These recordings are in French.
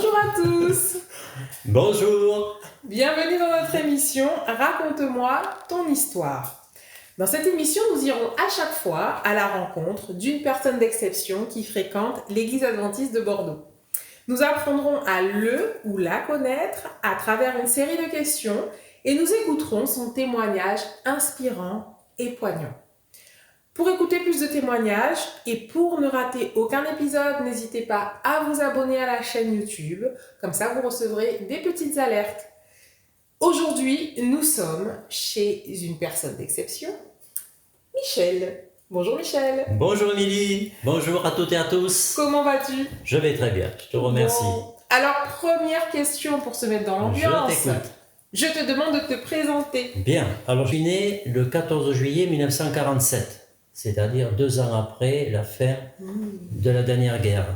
Bonjour à tous. Bonjour. Bienvenue dans notre émission Raconte-moi ton histoire. Dans cette émission, nous irons à chaque fois à la rencontre d'une personne d'exception qui fréquente l'église adventiste de Bordeaux. Nous apprendrons à le ou la connaître à travers une série de questions et nous écouterons son témoignage inspirant et poignant. Pour écouter plus de témoignages et pour ne rater aucun épisode, n'hésitez pas à vous abonner à la chaîne YouTube, comme ça vous recevrez des petites alertes. Aujourd'hui, nous sommes chez une personne d'exception, Michel. Bonjour Michel. Bonjour Émilie. Bonjour à toutes et à tous. Comment vas-tu? Je vais très bien, je te remercie. Bon. Alors, première question pour se mettre dans l'ambiance. Je t'écoute. Je te demande de te présenter. Bien, alors je suis né le 14 juillet 1947, c'est-à-dire 2 ans après la fin de la dernière guerre.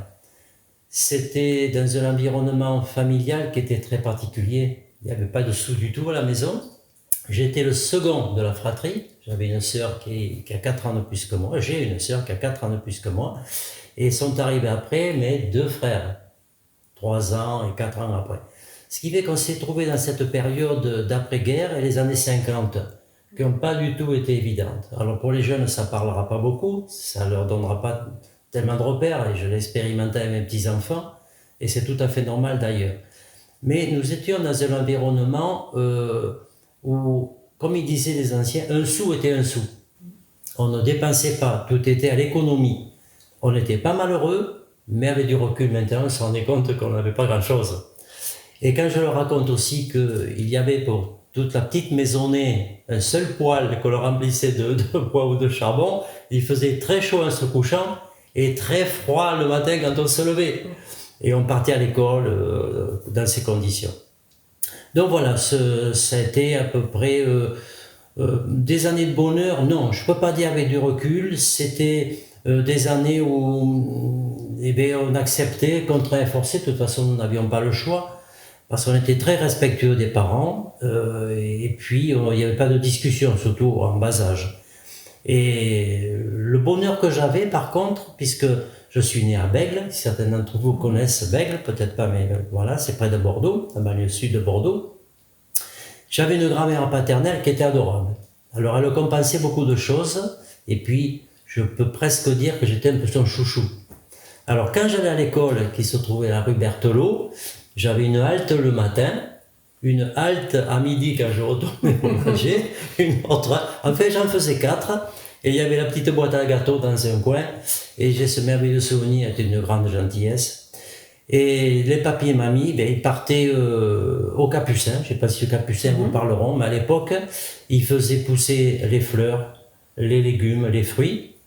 C'était dans un environnement familial qui était très particulier. Il n'y avait pas de sous du tout à la maison. J'étais le second de la fratrie. J'avais une sœur qui a 4 ans de plus que moi. J'ai une sœur qui a 4 ans de plus que moi. Et sont arrivés après mes 2 frères, 3 ans et 4 ans après. Ce qui fait qu'on s'est trouvé dans cette période d'après-guerre et les années 50, qui n'ont pas du tout été évidentes. Alors pour les jeunes, ça ne parlera pas beaucoup, ça ne leur donnera pas tellement de repères, et je l'ai expérimenté avec mes petits-enfants, et c'est tout à fait normal d'ailleurs. Mais nous étions dans un environnement où, comme ils disaient les anciens, un sou était un sou. On ne dépensait pas, tout était à l'économie. On n'était pas malheureux, mais avec du recul maintenant, on se rendait compte qu'on n'avait pas grand-chose. Et quand je leur raconte aussi qu'il y avait pour toute la petite maisonnée un seul poêle que l'on remplissait de bois ou de charbon, il faisait très chaud en se couchant et très froid le matin quand on se levait. Et on partait à l'école dans ces conditions. Donc voilà, ça a été à peu près des années de bonheur. Non, je ne peux pas dire avec du recul, c'était des années où on acceptait, contraint et forcé, de toute façon nous n'avions pas le choix. Parce qu'on était très respectueux des parents, et puis il n'y avait pas de discussion, surtout en bas âge. Et le bonheur que j'avais par contre, puisque je suis né à Bègles, certains d'entre vous connaissent Bègles, peut-être pas, mais voilà, c'est près de Bordeaux, la banlieue sud de Bordeaux. J'avais une grand-mère paternelle qui était adorable. Alors elle compensait beaucoup de choses, et puis je peux presque dire que j'étais un peu son chouchou. Alors quand j'allais à l'école, qui se trouvait à la rue Berthelot, j'avais une halte le matin, une halte à midi quand je retournais pour manger, une autre. En fait, j'en faisais 4. Et il y avait la petite boîte à gâteaux dans un coin. Et j'ai ce merveilleux souvenir, c'était une grande gentillesse. Et les papis et mamies, ils partaient au Capucin. Je ne sais pas si le Capucin vous parleront, mais à l'époque, ils faisaient pousser les fleurs, les légumes, les fruits.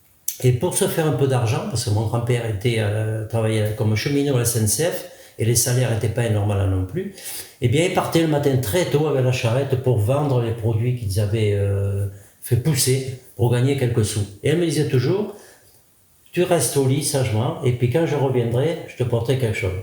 Et pour se faire un peu d'argent, parce que mon grand-père travaillait comme cheminot à la SNCF, et les salaires n'étaient pas énormes là non plus, eh bien ils partaient le matin très tôt avec la charrette pour vendre les produits qu'ils avaient fait pousser pour gagner quelques sous. Et elle me disait toujours, tu restes au lit sagement, et puis quand je reviendrai, je te porterai quelque chose.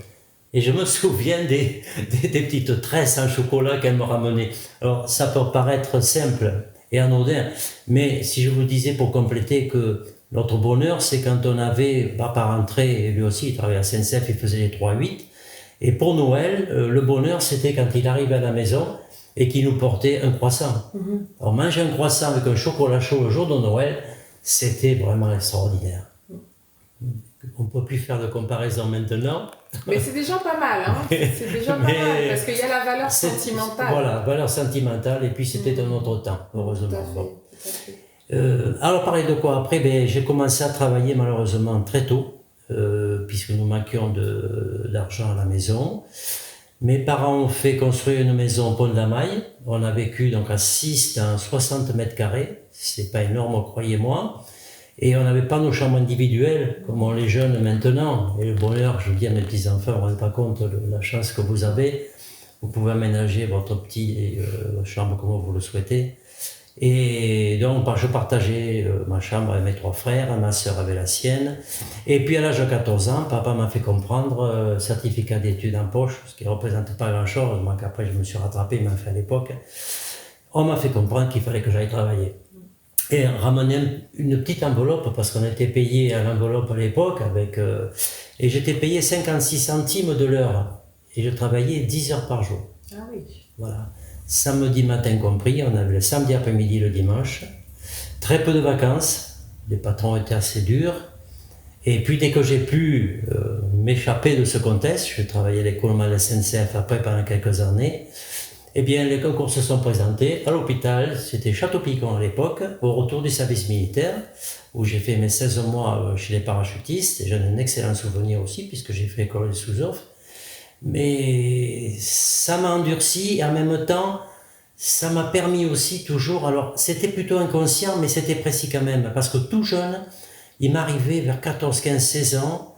Et je me souviens des petites tresses en chocolat qu'elle me ramenait. Alors ça peut paraître simple et anodin, mais si je vous disais pour compléter que notre bonheur, c'est quand on avait, par rentrée, lui aussi, il travaillait à SNCF, il faisait les 3-8, et pour Noël, le bonheur, c'était quand il arrivait à la maison et qu'il nous portait un croissant. Alors manger un croissant avec un chocolat chaud le jour de Noël, c'était vraiment extraordinaire. On ne peut plus faire de comparaison maintenant. Mais c'est déjà pas mal, hein. C'est déjà pas mal, parce qu'il y a la valeur sentimentale. Voilà, valeur sentimentale, et puis c'était un autre temps, heureusement. Tout à fait. Alors parler de quoi après, j'ai commencé à travailler malheureusement très tôt, puisque nous manquions d'argent à la maison. Mes parents ont fait construire une maison au Pont de la Maille. On a vécu donc à 6 dans 60 mètres carrés. C'est pas énorme, croyez-moi. Et on n'avait pas nos chambres individuelles, comme ont les jeunes maintenant. Et le bonheur, je dis à mes petits-enfants, vous ne vous rendez pas compte de la chance que vous avez. Vous pouvez aménager votre petite chambre comme vous le souhaitez. Et donc, je partageais ma chambre avec mes 3 frères, ma sœur avait la sienne. Et puis, à l'âge de 14 ans, papa m'a fait comprendre, certificat d'études en poche, ce qui ne représente pas grand-chose, moi qu'après je me suis rattrapé, il m'a fait à l'époque. On m'a fait comprendre qu'il fallait que j'aille travailler. Et ramener une petite enveloppe, parce qu'on était payé à l'enveloppe à l'époque, et j'étais payé 56 centimes de l'heure. et je travaillais 10 heures par jour. Ah oui. Voilà. Samedi matin compris, on avait le samedi après-midi, le dimanche. Très peu de vacances, les patrons étaient assez durs. Et puis dès que j'ai pu m'échapper de ce contexte, je travaillais à l'école à la SNCF après pendant quelques années, eh bien les concours se sont présentés à l'hôpital, c'était Château-Picon à l'époque, au retour du service militaire, où j'ai fait mes 16 mois chez les parachutistes, et j'en ai un excellent souvenir aussi, puisque j'ai fait école de sous-offre. Mais ça m'a endurci, et en même temps, ça m'a permis aussi toujours, alors c'était plutôt inconscient, mais c'était précis quand même, parce que tout jeune, il m'arrivait vers 14, 15, 16 ans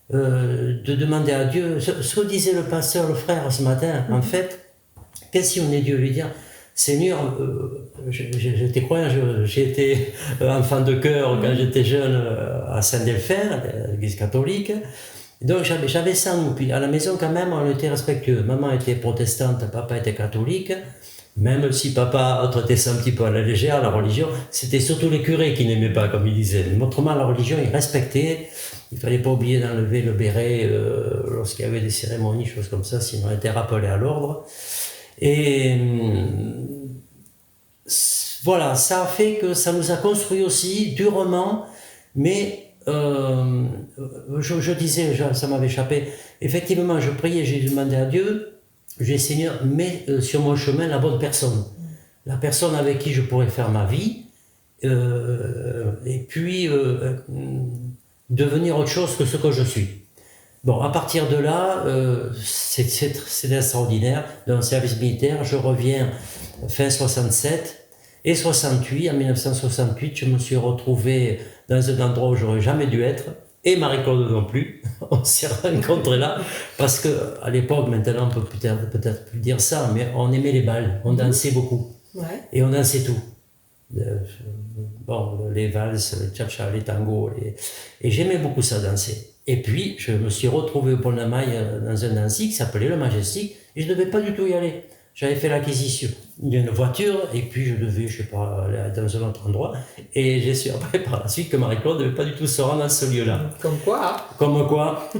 de demander à Dieu, ce que disait le pasteur, le frère ce matin, en fait, qu'est-ce qu'on est Dieu, lui dire, Seigneur, j'étais croyant, j'ai été enfant de chœur quand j'étais jeune à Saint-Delphin, à l'église catholique. Donc j'avais ça, nous. Puis à la maison quand même, on était respectueux. Maman était protestante, papa était catholique. Même si papa traitait ça un petit peu à la légère, la religion, c'était surtout les curés qui n'aimaient pas, comme il disait. Mais autrement, la religion, ils respectaient. Il fallait pas oublier d'enlever le béret lorsqu'il y avait des cérémonies, choses comme ça, sinon on était rappelé à l'ordre. Et voilà, ça a fait que ça nous a construit aussi durement, mais je disais, ça m'avait échappé, effectivement, je priais, j'ai demandé à Dieu, j'ai Seigneur, mets sur mon chemin la bonne personne, la personne avec qui je pourrais faire ma vie, et puis devenir autre chose que ce que je suis. Bon, à partir de là, c'est extraordinaire. Dans le service militaire, je reviens fin 67 et 68. En 1968, je me suis retrouvé dans un endroit où j'aurais jamais dû être, et Marie-Claude non plus. On s'est rencontrés là, parce que à l'époque, maintenant on peut peut-être plus dire ça, mais on aimait les balles, on dansait beaucoup, et on dansait tout. Bon, les valses, les cha-cha, les tangos, et j'aimais beaucoup ça danser. Et puis, je me suis retrouvé au Pont-de-la-Maille dans un dancing qui s'appelait le Majestic, et je ne devais pas du tout y aller. J'avais fait l'acquisition d'une voiture, et puis je devais, je sais pas, aller dans un autre endroit, et j'ai su après par la suite que Marie-Claude ne devait pas du tout se rendre dans ce lieu-là. Comme quoi, hein. Comme quoi.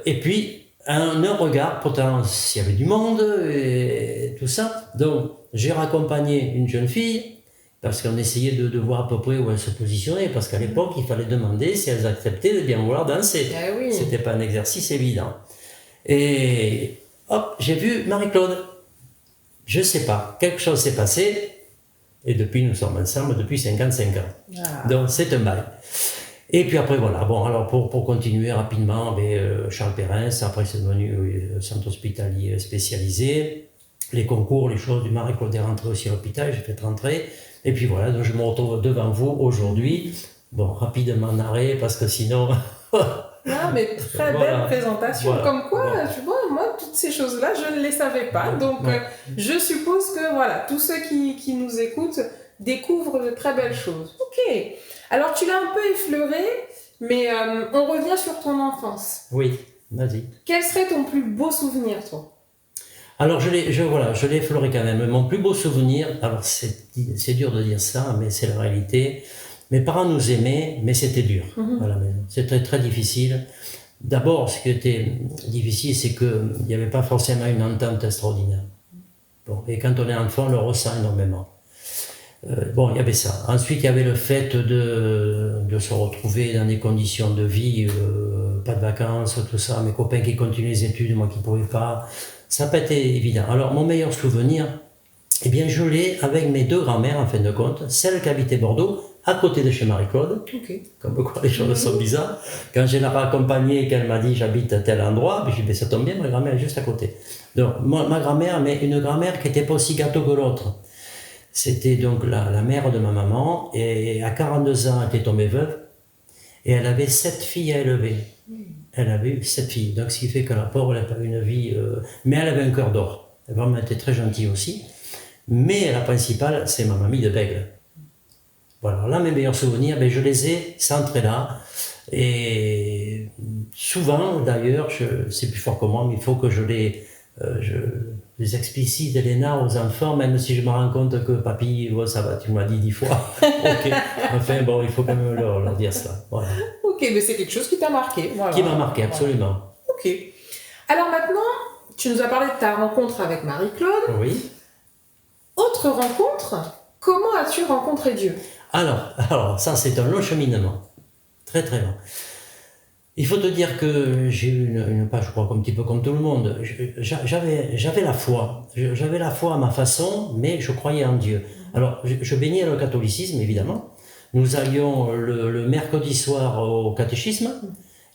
Et puis, un regard, pourtant, s'il y avait du monde, et tout ça. Donc, j'ai raccompagné une jeune fille, parce qu'on essayait de voir à peu près où elle se positionnait, parce qu'à l'époque, il fallait demander si elles acceptaient de bien vouloir danser. Eh oui. C'était pas un exercice évident. Et hop, j'ai vu Marie-Claude. Je sais pas, quelque chose s'est passé, et depuis, nous sommes ensemble depuis 55 ans. Ah. Donc, c'est un bail. Et puis après, voilà. Bon, alors pour continuer rapidement, Charles Perrin, après c'est devenu centre hospitalier spécialisé. Les concours, les choses, du Marie-Claude est rentrée aussi à l'hôpital, j'ai fait rentrer. Et puis voilà, donc je me retrouve devant vous aujourd'hui. Bon, rapidement en arrêt, parce que sinon... Non, mais très belle présentation. Voilà. Comme quoi, tu vois, moi, toutes ces choses-là, je ne les savais pas. Donc, je suppose que, voilà, tous ceux qui nous écoutent découvrent de très belles choses. Ok. Alors, tu l'as un peu effleuré, mais on revient sur ton enfance. Oui, vas-y. Quel serait ton plus beau souvenir, toi ? Alors, je l'ai effleuré quand même. Mon plus beau souvenir, alors c'est dur de dire ça, mais c'est la réalité. Mes parents nous aimaient, mais c'était dur à la maison. C'était très difficile. D'abord, ce qui était difficile, c'est qu'il n'y avait pas forcément une entente extraordinaire. Bon, et quand on est enfant, on le ressent énormément. Bon, il y avait ça. Ensuite, il y avait le fait de se retrouver dans des conditions de vie, pas de vacances, tout ça. Mes copains qui continuaient les études, moi qui ne pouvais pas. Ça n'a pas été évident. Alors, mon meilleur souvenir, eh bien, je l'ai avec mes deux grands-mères, en fin de compte. Celle qui habitait Bordeaux, à côté de chez Marie-Claude. Okay. Comme quoi les choses sont bizarres. Quand je l'ai accompagnée et qu'elle m'a dit j'habite à tel endroit, j'ai dit ça tombe bien, ma grand-mère est juste à côté. Donc, ma grand-mère, mais une grand-mère qui n'était pas aussi gâteau que l'autre. C'était donc la mère de ma maman, et à 42 ans, elle était tombée veuve, et elle avait 7 filles à élever. Elle avait eu 7 filles, donc ce qui fait que la pauvre, elle n'a pas eu une vie... mais elle avait un cœur d'or. Elle vraiment était très gentille aussi. Mais la principale, c'est ma mamie de Bègle. Voilà, là, mes meilleurs souvenirs, je les ai centrés là. Et souvent, d'ailleurs, c'est plus fort que moi, mais il faut que je les explicite, Elena, aux enfants, même si je me rends compte que papy, oh, ça va, tu m'as dit 10 fois. Ok. Enfin, bon, il faut quand même leur dire ça. Voilà. Ok, mais c'est quelque chose qui t'a marqué. Voilà. Qui m'a marqué, absolument. Ok. Alors maintenant, Tu nous as parlé de ta rencontre avec Marie-Claude. Oui. Autre rencontre, comment as-tu rencontré Dieu? Alors, ça, c'est un long cheminement. Très, très long. Il faut te dire que j'ai eu une page, je crois, un petit peu comme tout le monde. J'avais la foi. J'avais la foi à ma façon, mais je croyais en Dieu. Alors, je baignais dans le catholicisme, évidemment. Nous allions le mercredi soir au catéchisme.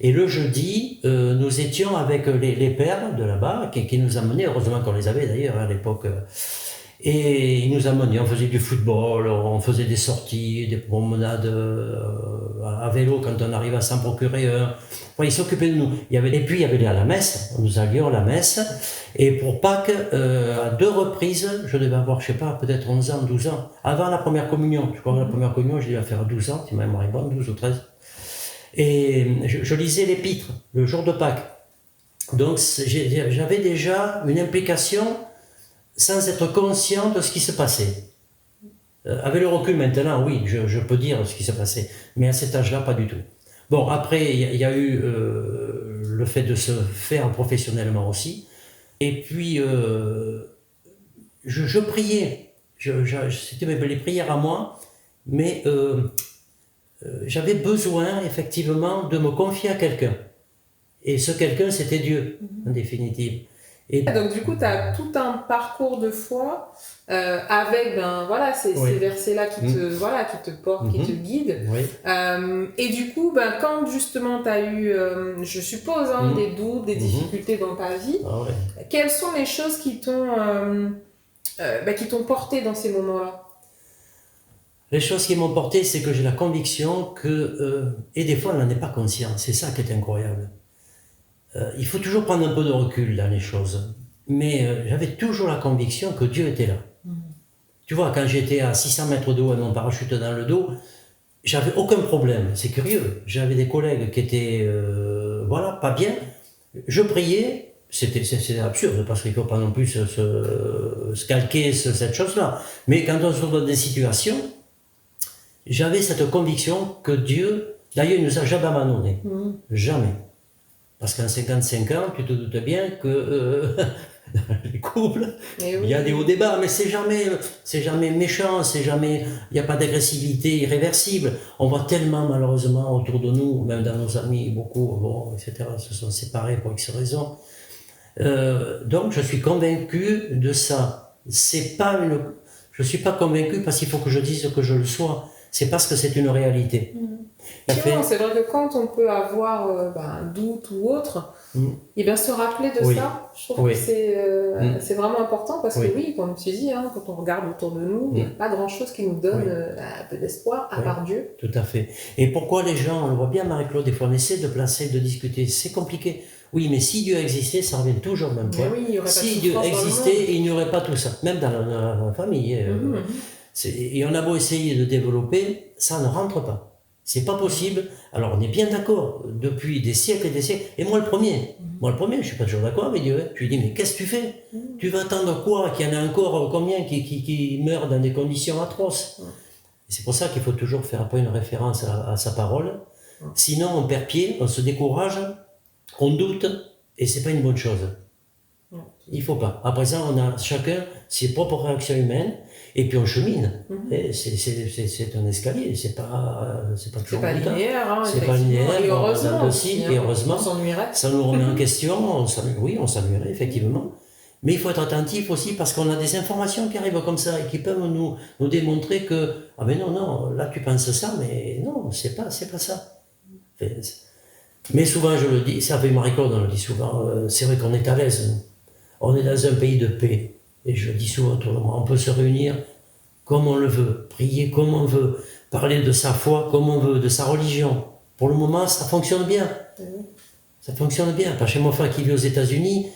Et le jeudi, nous étions avec les pères de là-bas, qui nous amenaient, heureusement qu'on les avait d'ailleurs à l'époque. Et ils nous amenaient, on faisait du football, on faisait des sorties, des promenades à vélo quand on arrivait à s'en procurer un. Enfin, ils s'occupaient de nous. Et puis il y avait la messe, nous allions à la messe. Et pour Pâques, à 2 reprises, je devais avoir, je sais pas, peut-être 11 ans, 12 ans, avant la première communion. Je crois que la première communion, je devais faire 12 ans, si ma mémoire est bonne, 12 ou 13. Et je lisais l'épître, le jour de Pâques. Donc j'avais déjà une implication sans être conscient de ce qui se passait. Avec le recul maintenant, oui, je peux dire ce qui se passait, mais à cet âge-là, pas du tout. Bon, après, il y a eu le fait de se faire professionnellement aussi, et puis je priais, c'était les prières à moi, mais j'avais besoin, effectivement, de me confier à quelqu'un. Et ce quelqu'un, c'était Dieu, en définitive. Et donc, du coup, tu as tout un parcours de foi avec ces versets-là qui te portent, qui te guident. Oui. Et du coup, quand justement tu as eu, je suppose, des doutes, des difficultés dans ta vie, quelles sont les choses qui t'ont porté dans ces moments-là? Les choses qui m'ont porté, c'est que j'ai la conviction que, et des fois on n'en est pas conscient, c'est ça qui est incroyable. Il faut toujours prendre un peu de recul dans les choses. Mais j'avais toujours la conviction que Dieu était là. Tu vois, quand j'étais à 600 mètres de haut avec mon parachute dans le dos, j'avais aucun problème. C'est curieux. J'avais des collègues qui étaient, pas bien. Je priais. C'est absurde parce qu'il ne faut pas non plus se calquer cette chose-là. Mais quand on se trouve dans des situations, j'avais cette conviction que Dieu, d'ailleurs, il ne nous a jamais abandonnés. Jamais. Parce qu'en 55 ans, tu te doutes bien que dans les couples, il y a des hauts débats, mais c'est jamais méchant, il n'y a pas d'agressivité irréversible. On voit tellement malheureusement autour de nous, même dans nos amis, beaucoup, etc., se sont séparés pour X raisons. Donc je suis convaincu de ça. Je suis pas convaincu parce qu'il faut que je dise que je le sois. C'est parce que c'est une réalité. C'est vrai que quand on peut avoir un doute ou autre, et bien se rappeler de ça, je trouve que c'est vraiment important parce que oui, comme tu dis, quand on regarde autour de nous, il n'y a pas grand-chose qui nous donne un peu d'espoir à part Dieu. Tout à fait. Et pourquoi les gens, on le voit bien Marie-Claude, des fois on essaie de discuter, c'est compliqué. Oui, mais si Dieu existait, ça revient toujours au même point. Si Dieu existait, il n'y aurait pas tout ça, même dans la famille. Et on a beau essayer de développer, ça ne rentre pas. C'est pas possible. Alors on est bien d'accord, depuis des siècles et des siècles, et moi le premier, je suis pas toujours d'accord avec Dieu. Je lui dis, mais qu'est-ce que tu fais? Tu vas attendre quoi? Qu'il y en a encore combien qui meurent dans des conditions atroces? Et c'est pour ça qu'il faut toujours faire après une référence à sa parole. Sinon on perd pied, on se décourage, on doute, et c'est pas une bonne chose. Il faut pas. À présent, on a chacun ses propres réactions humaines, et puis on chemine. Et c'est un escalier, c'est pas toujours linéaire. C'est pas linéaire. Et heureusement, et heureusement, on s'ennuierait. Ça nous remet en question. On s'ennuierait effectivement. Mais il faut être attentif aussi parce qu'on a des informations qui arrivent comme ça et qui peuvent nous démontrer que non, là tu penses ça, mais non, c'est pas ça. Mais souvent je le dis, ça fait Marie-Claude, on le dit souvent. C'est vrai qu'on est à l'aise. On est dans un pays de paix. Et je le dis souvent autour de moi, on peut se réunir comme on le veut, prier comme on veut, parler de sa foi comme on veut, de sa religion. Pour le moment, ça fonctionne bien. Ça fonctionne bien. Parce que mon frère qui vit aux États-Unis,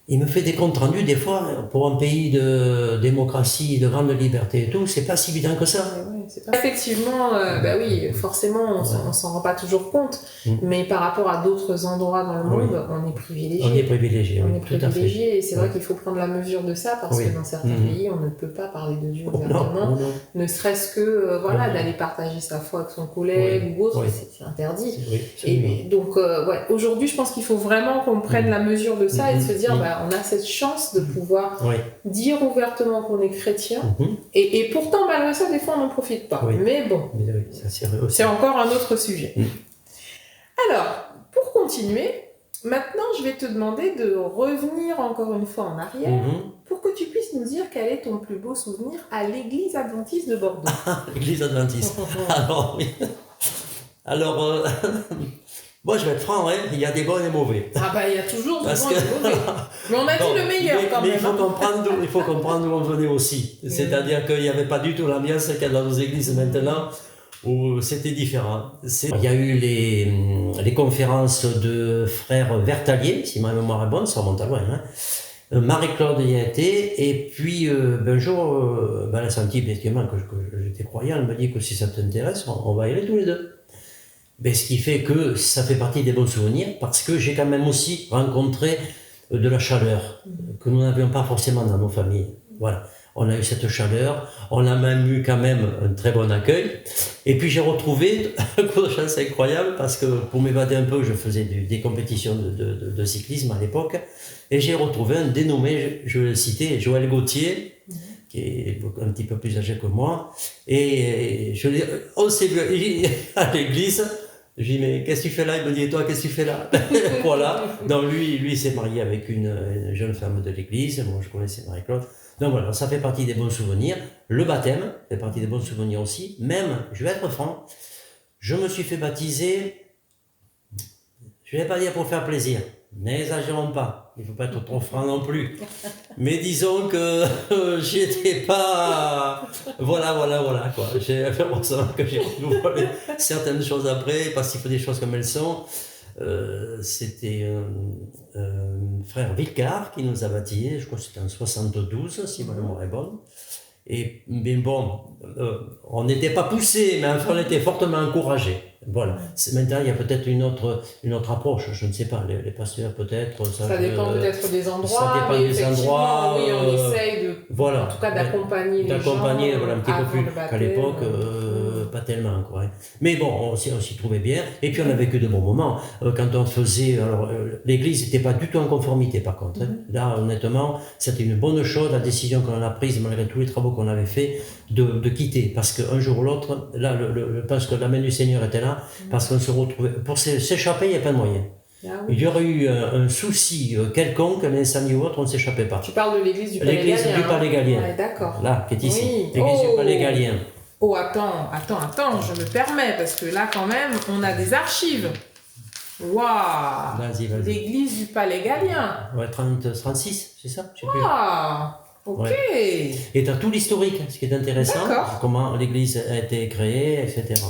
il me fait des comptes rendus, des fois, pour un pays de démocratie, de grande liberté et tout, c'est pas si évident que ça. c'est pas... Effectivement, oui, forcément, on s'en rend pas toujours compte, mais par rapport à d'autres endroits dans le monde, on est privilégié. On est privilégié, on est privilégié, et c'est vrai qu'il faut prendre la mesure de ça, parce que dans certains pays, on ne peut pas parler de Dieu ouvertement, ne serait-ce que d'aller partager sa foi avec son collègue ou autre, c'est interdit. Et donc, aujourd'hui, je pense qu'il faut vraiment qu'on prenne la mesure de ça et de se dire, on a cette chance de pouvoir dire ouvertement qu'on est chrétien, et pourtant, malgré ça, des fois, on n'en profite pas. Mais bon, c'est encore un autre sujet. Alors, pour continuer, maintenant, je vais te demander de revenir encore une fois en arrière pour que tu puisses nous dire quel est ton plus beau souvenir à l'église adventiste de Bordeaux. L'église adventiste. Alors, moi, je vais être franc, il y a des bons et des mauvais. Il y a toujours des bons et des mauvais. Mais on a dit le meilleur quand même. Il faut comprendre d'où on venait aussi. C'est-à-dire qu'il n'y avait pas du tout l'ambiance qu'il y a dans nos églises maintenant, où c'était différent. Il y a eu les conférences de frères Vertalier, si ma mémoire est bonne, ça remonte à loin. Marie-Claude y a été, et puis un jour, elle a senti effectivement que j'étais croyant, elle me dit que si ça t'intéresse, on va y aller tous les deux. Ce qui fait que ça fait partie des bons souvenirs, parce que j'ai quand même aussi rencontré de la chaleur que nous n'avions pas forcément dans nos familles. Voilà, on a eu cette chaleur, on a même eu quand même un très bon accueil. Et puis j'ai retrouvé un coup de chance incroyable, parce que pour m'évader un peu, je faisais des compétitions de cyclisme à l'époque, et j'ai retrouvé un dénommé, je vais le citer, Joël Gauthier, qui est un petit peu plus âgé que moi, et on s'est vu à l'église. Je lui dis, mais qu'est-ce que tu fais là? Il me dit, et toi, qu'est-ce que tu fais là? Voilà. Donc lui s'est marié avec une jeune femme de l'église. Moi, je connaissais Marie-Claude. Donc voilà, ça fait partie des bons souvenirs. Le baptême fait partie des bons souvenirs aussi. Même, je vais être franc, je me suis fait baptiser, je ne vais pas dire pour faire plaisir, n'exagérons pas. Il ne faut pas être trop franc non plus. Mais disons que j'étais pas... Voilà, quoi. J'ai l'impression que j'ai retrouvé certaines choses après, parce qu'il faut des choses comme elles sont. C'était frère Vicard qui nous a baptisés, je crois que c'était en 72, si ma mémoire est bonne. Mais bon, on n'était pas poussés, mais enfin, on était fortement encouragés. Voilà. Maintenant, il y a peut-être une autre approche, je ne sais pas, les pasteurs peut-être... Ça dépend peut-être des endroits, ça dépend des endroits. Oui, on essaye en tout cas d'accompagner les gens. D'accompagner, un petit peu plus qu'à l'époque, pas tellement, quoi. Mais bon, on s'y trouvait bien, et puis on a vécu de bons moments. Quand on faisait... Alors, l'église n'était pas du tout en conformité, par contre. Là, honnêtement, c'était une bonne chose, la décision qu'on a prise, malgré tous les travaux qu'on avait fait, de quitter, parce qu'un jour ou l'autre, là, je pense que la main du Seigneur était là, parce qu'on se retrouvait, pour s'échapper, il n'y a pas de moyen. Il y aurait eu un souci quelconque, un incendie ou autre, on ne s'échappait pas. Tu parles de l'église du Palais Galien. L'église du Palais Galien. D'accord. Là, qui est ici. L'église du Palais Galien. Oh, attends, je me permets, parce que là, quand même, on a des archives. Waouh! Vas-y. L'église du Palais Galien. Ouais, 36, c'est ça? Waouh! Ok. Ouais. Et tu as tout l'historique, ce qui est intéressant. Comment l'église a été créée, etc.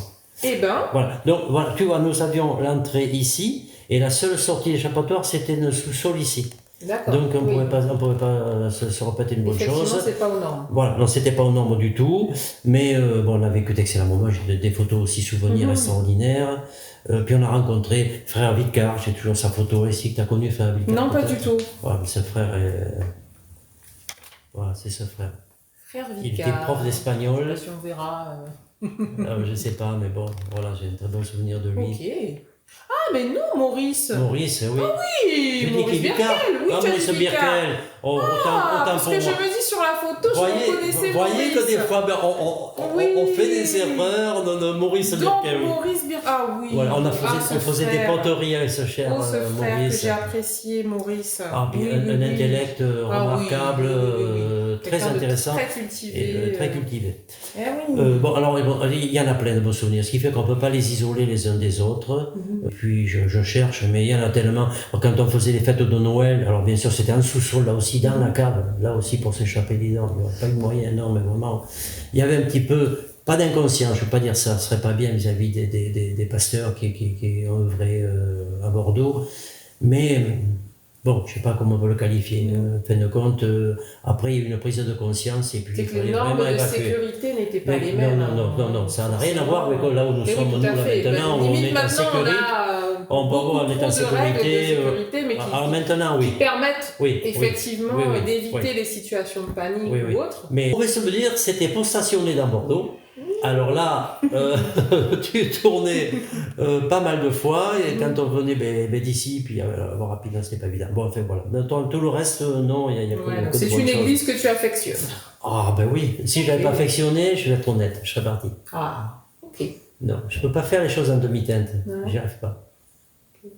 Voilà. Donc, voilà, tu vois, nous avions l'entrée ici, et la seule sortie échappatoire, c'était le sous-sol ici. D'accord. Donc, on ne pouvait pas se répéter une bonne chose. Effectivement, c'est pas aux normes. Voilà, non, c'était pas aux normes du tout. Mais on a vécu d'excellents moments. J'ai des photos aussi, souvenirs extraordinaires. Puis on a rencontré frère Vicard. J'ai toujours sa photo ici. Que tu as connu, frère Vicard? Non, pas du tout. Voilà, ce frère est... Voilà, c'est ce frère. Frère Vicard. Il était prof d'espagnol. Si on verra. Je ne sais pas, mais bon, voilà, j'ai un très bon souvenir de lui. Ok. Ah, mais non, Maurice. Maurice, oui. Ah oui, Maurice Birkel. Oui, Maurice Birkel. Parce que je me dis sur la photo, je reconnaissais Maurice. Vous voyez que des fois, on fait des erreurs. Maurice Birkel. Maurice Birkel. Ah oui. Voilà, on faisait des poteries avec ce cher Maurice. Maurice. Que j'ai apprécié, Maurice. Un intellect remarquable, très intéressant. Très cultivé. Très cultivé. Bon, alors, il y en a plein de beaux souvenirs, ce qui fait qu'on ne peut pas les isoler les uns des autres. Puis je cherche, mais il y en a tellement. Quand on faisait les fêtes de Noël, alors bien sûr c'était en sous-sol, là aussi dans la cave, là aussi pour s'échapper dedans, il n'y avait pas eu de moyen, non, mais vraiment, il y avait un petit peu, pas d'inconscience, je ne veux pas dire ça, ce serait pas bien vis-à-vis des pasteurs qui ont œuvré à Bordeaux, mais bon, je sais pas comment on peut le qualifier, en fin de compte, après il y a eu une prise de conscience et puis C'est il que les fallait normes vraiment de évacuer. sécurité n'étaient pas Mais les mêmes. non, ça n'a rien à voir avec là où nous sommes, nous, là, maintenant, où on est en sécurité. On peut avoir en état de sécurité, mais qui maintenant, oui. permettent Oui, effectivement oui, d'éviter les situations de panique ou autres. Mais pour se dire, c'était pour stationner dans Bordeaux. Alors là, tu tournais pas mal de fois et quand on venait d'ici, puis voir rapidement, c'était pas évident. Bon, enfin voilà. Tout le reste, non, il y a que c'est une église que tu affectionnes. Ah ben oui, si je l'avais pas affectionné, je vais être honnête, je serais parti. Ah, ok. Non, je peux pas faire les choses en demi-teinte, j'y arrive pas.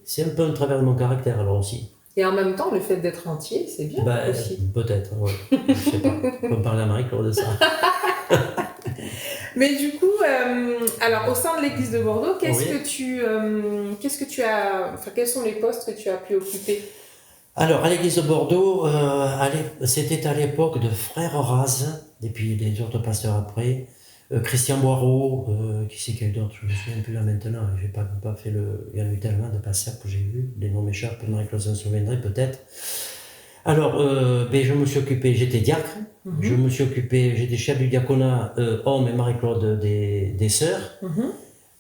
C'est un peu un travers de mon caractère alors aussi. Et en même temps, le fait d'être entier, c'est bien aussi. Peut-être, ouais. Je sais pas. On peut parler à Marie-Claude de ça. Mais du coup, alors au sein de l'église de Bordeaux, quels sont les postes que tu as pu occuper? Alors, à l'église de Bordeaux, c'était à l'époque de Frère Raz, et puis les autres pasteurs après, Christian Boireau, qui c'est qu'il y a d'autres, je me souviens plus là maintenant, j'ai pas fait il y en a eu tellement de pasteurs que j'ai vus, les noms m'échappent, Marie-Claude s'en souviendrait peut-être. Alors, je me suis occupé, j'étais diacre, j'étais chef du diaconat homme et Marie-Claude des sœurs.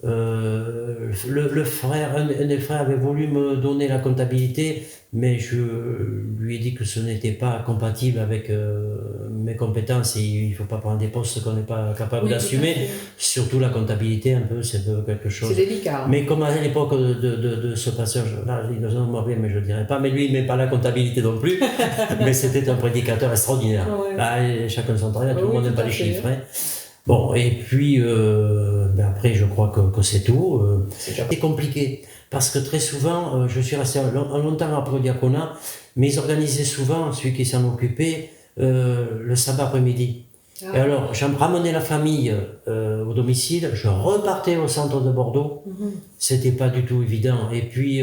Le frère, un des frères avait voulu me donner la comptabilité, mais je lui ai dit que ce n'était pas compatible avec mes compétences et il ne faut pas prendre des postes qu'on n'est pas capable d'assumer. Surtout la comptabilité, un peu, c'est quelque chose. C'est délicat. Mais comme à l'époque de ce passage-là, il nous en mourrait, mais je ne dirais pas. Mais lui, il ne met pas la comptabilité non plus. Mais c'était un prédicateur extraordinaire. Ouais. Là, chacun son travail, tout le monde n'aime pas les chiffres. Hein. Bon, et puis après, je crois que c'est tout. C'est compliqué, parce que très souvent, je suis resté longtemps après le diaconat, mais ils organisaient souvent, celui qui s'en occupait, le sabbat après-midi. Et alors, j'ai ramené la famille au domicile, je repartais au centre de Bordeaux, c'était pas du tout évident. Et puis,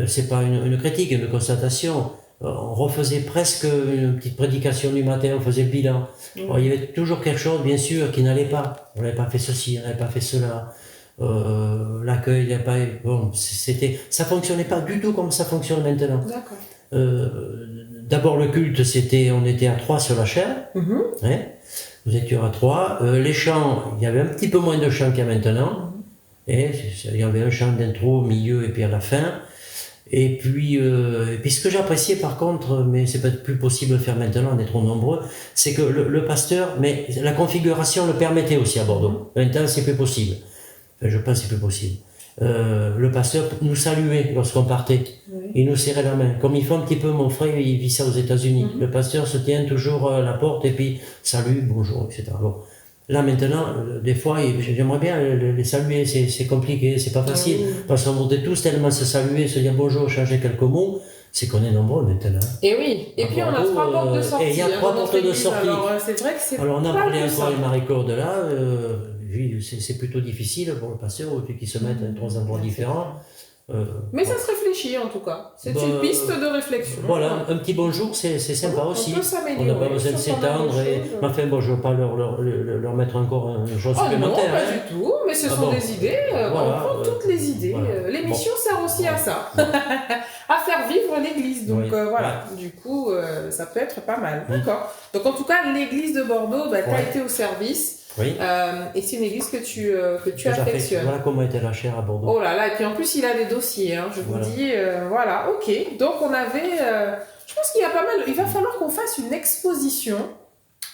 c'est pas une critique, une constatation. On refaisait presque une petite prédication du matin, on faisait le bilan. Alors, il y avait toujours quelque chose, bien sûr, qui n'allait pas. On n'avait pas fait ceci, on n'avait pas fait cela. L'accueil, il n'y a pas... Bon, ça fonctionnait pas du tout comme ça fonctionne maintenant. D'abord, le culte, on était à 3 sur la chaîne. Hein, nous étions à 3. Les chants, il y avait un petit peu moins de chants qu'il y a maintenant. Et il y avait un chant d'intro, au milieu et puis à la fin. Et puis ce que j'appréciais par contre, mais c'est peut-être plus possible de le faire maintenant, on est trop nombreux, c'est que le pasteur, mais la configuration le permettait aussi à Bordeaux. Maintenant, c'est plus possible. Enfin, je pense que c'est plus possible. Le pasteur nous saluait lorsqu'on partait. Il nous serrait la main. Comme il fait un petit peu, mon frère, il vit ça aux États-Unis. Le pasteur se tient toujours à la porte et puis salut, bonjour, etc. Bon. Là maintenant, des fois, j'aimerais bien les saluer, c'est compliqué, c'est pas facile, parce qu'on voudrait tous tellement se saluer, se dire bonjour, changer quelques mots, c'est qu'on est nombreux maintenant. Et oui, et puis on a 3 portes de sortie. Et il y a 3 portes de sortie. Alors c'est vrai que c'est alors on a parlé encore avec Marie-Claude là, c'est plutôt difficile pour le pasteur, qui se mettent à 3 endroits différents. Mais ça se réfléchit en tout cas, c'est une piste de réflexion. Voilà, un petit bonjour, c'est sympa aussi. On n'a pas besoin de s'étendre. Enfin bon, je ne veux pas leur mettre encore une chose supplémentaire. Non, pas du tout, mais ce sont des idées, on prend toutes les idées. L'émission sert aussi à ça, à faire vivre l'église. Donc voilà, du coup, ça peut être pas mal. D'accord. Donc en tout cas, l'église de Bordeaux, tu as été au service. Et c'est une église que tu affectionnes. Voilà comment était la chaire à Bordeaux. Oh là là, et puis en plus il a des dossiers, je vous dis, voilà, ok. Donc on avait, je pense qu'il y a pas mal, il va falloir qu'on fasse une exposition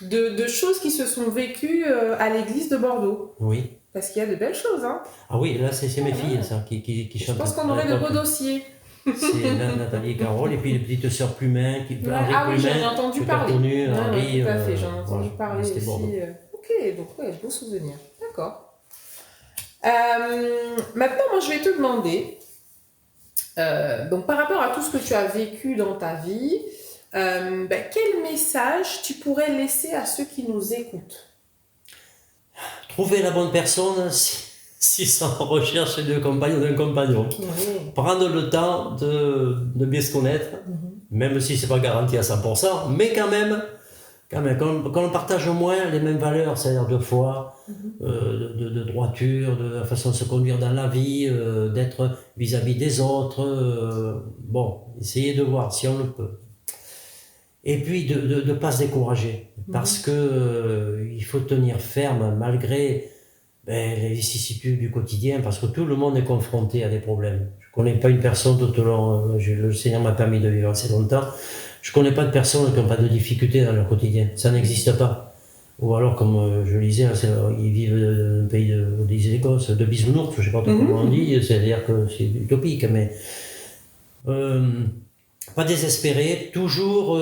de choses qui se sont vécues à l'église de Bordeaux. Oui. Parce qu'il y a de belles choses, hein. Ah oui, là c'est mes filles, ça, qui chantent. Je pense qu'on aurait de beaux dossiers. C'est Nathalie et Carole, et puis les petites sœurs Plumin, oui, j'en ai entendu parler. Connu, Henri, tout à fait, j'en ai entendu parler aussi. Bordeaux. Ok, donc beau souvenir. D'accord. Maintenant, moi, je vais te demander, donc par rapport à tout ce que tu as vécu dans ta vie, quel message tu pourrais laisser à ceux qui nous écoutent? Trouver la bonne personne si sans recherche d'un compagnon. Prendre le temps de bien se connaître, même si c'est pas garanti à 100%, mais quand même, Quand même, quand on partage au moins les mêmes valeurs, c'est-à-dire de foi, de droiture, de la façon de se conduire dans la vie, d'être vis-à-vis des autres, bon, essayez de voir si on le peut. Et puis de ne pas se décourager, parce que il faut tenir ferme malgré les vicissitudes du quotidien, parce que tout le monde est confronté à des problèmes. Je connais pas une personne tout au long, le Seigneur m'a permis de vivre assez longtemps, je connais pas de personnes qui n'ont pas de difficultés dans leur quotidien, ça n'existe pas. Ou alors, comme je lisais, ils vivent dans un pays des Écosses, de bisounours, je sais pas comment on dit, c'est-à-dire que c'est utopique, mais pas désespérer, toujours,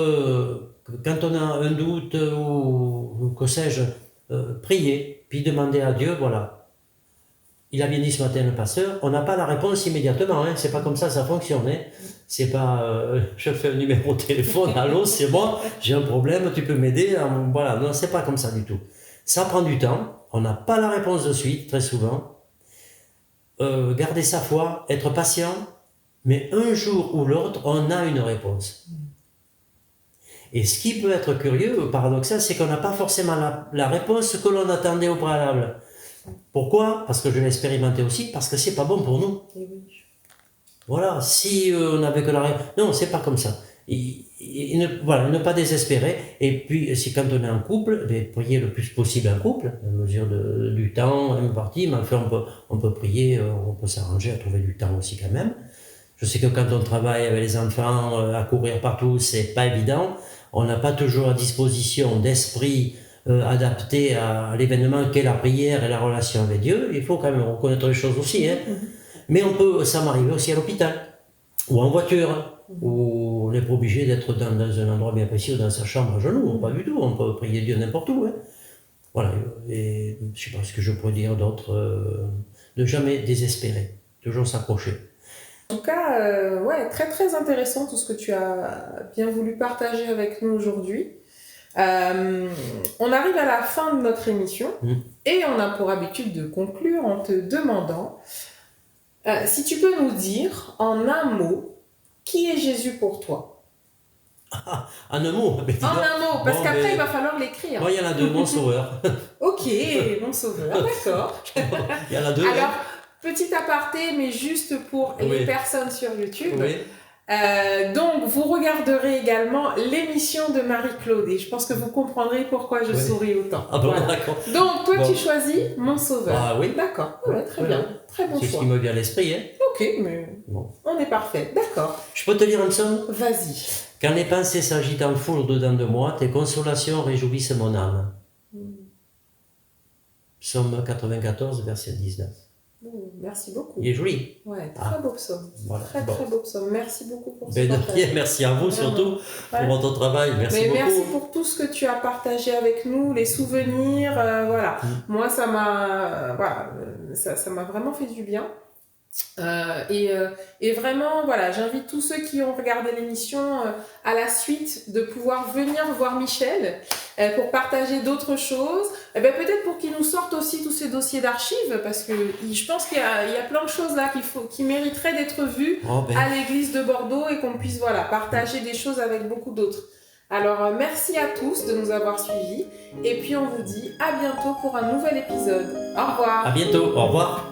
quand on a un doute ou que sais-je, prier, puis demander à Dieu, voilà. Il a bien dit ce matin le pasteur, on n'a pas la réponse immédiatement, hein, c'est pas comme ça fonctionne. Hein. C'est pas, je fais un numéro de téléphone, allô, c'est moi, j'ai un problème, tu peux m'aider, voilà, non, c'est pas comme ça du tout. Ça prend du temps, on n'a pas la réponse de suite, très souvent. Garder sa foi, être patient, mais un jour ou l'autre, on a une réponse. Et ce qui peut être curieux, paradoxal, c'est qu'on n'a pas forcément la réponse que l'on attendait au préalable. Pourquoi ? Parce que je l'ai expérimenté aussi, parce que c'est pas bon pour nous. Voilà, si on n'avait que la réponse... Non, c'est pas comme ça. Ne pas désespérer. Et puis, si quand on est en couple, prier le plus possible en couple, à mesure du temps, une partie, mais enfin, on peut prier, on peut s'arranger à trouver du temps aussi quand même. Je sais que quand on travaille avec les enfants, à courir partout, c'est pas évident. On n'a pas toujours à disposition d'esprit adapté à l'événement qu'est la prière et la relation avec Dieu. Il faut quand même reconnaître les choses aussi. Hein. Mais ça m'arrive aussi à l'hôpital, ou en voiture, où on n'est pas obligé d'être dans un endroit bien précis ou dans sa chambre à genoux. Pas du tout, on peut prier Dieu n'importe où. Hein. Voilà, et je sais pas ce que je pourrais dire d'autre. Ne jamais désespérer, toujours s'accrocher. En tout cas, ouais, très très intéressant tout ce que tu as bien voulu partager avec nous aujourd'hui. On arrive à la fin de notre émission et on a pour habitude de conclure en te demandant si tu peux nous dire en un mot qui est Jésus pour toi. En un mot. En un mot, parce qu'après il va falloir l'écrire. Moi, il y en a deux, mon sauveur. Ok, mon sauveur, d'accord. Il y en a deux. Alors, petit aparté, mais juste pour les personnes sur YouTube. Oui. Donc, vous regarderez également l'émission de Marie-Claude et je pense que vous comprendrez pourquoi je souris autant. Ah bon, voilà. D'accord. Donc, toi, tu choisis mon sauveur. Ah oui. D'accord, ouais, très bien. Très bon choix. C'est ce qui me vient à l'esprit. Hein. Ok, mais on est parfait. D'accord. Je peux te lire un psaume ? Vas-y. Quand les pensées s'agitent en foule au-dedans de moi, tes consolations réjouissent mon âme. Psaume 94, verset 19. Merci beaucoup. Il est joli. Ouais, très beau psaume. Voilà. Très beau psaume. Merci beaucoup pour ce partage. Merci à vous surtout pour votre travail. Merci beaucoup. Merci pour tout ce que tu as partagé avec nous, les souvenirs. Voilà. Moi, ça m'a vraiment fait du bien. Et vraiment, voilà, j'invite tous ceux qui ont regardé l'émission à la suite de pouvoir venir voir Michel pour partager d'autres choses. Peut-être pour qu'il nous sorte aussi tous ces dossiers d'archives, parce que je pense qu'il y a plein de choses là qui mériteraient d'être vues à l'église de Bordeaux et qu'on puisse partager des choses avec beaucoup d'autres. Alors, merci à tous de nous avoir suivis et puis on vous dit à bientôt pour un nouvel épisode. Au revoir. À bientôt, au revoir.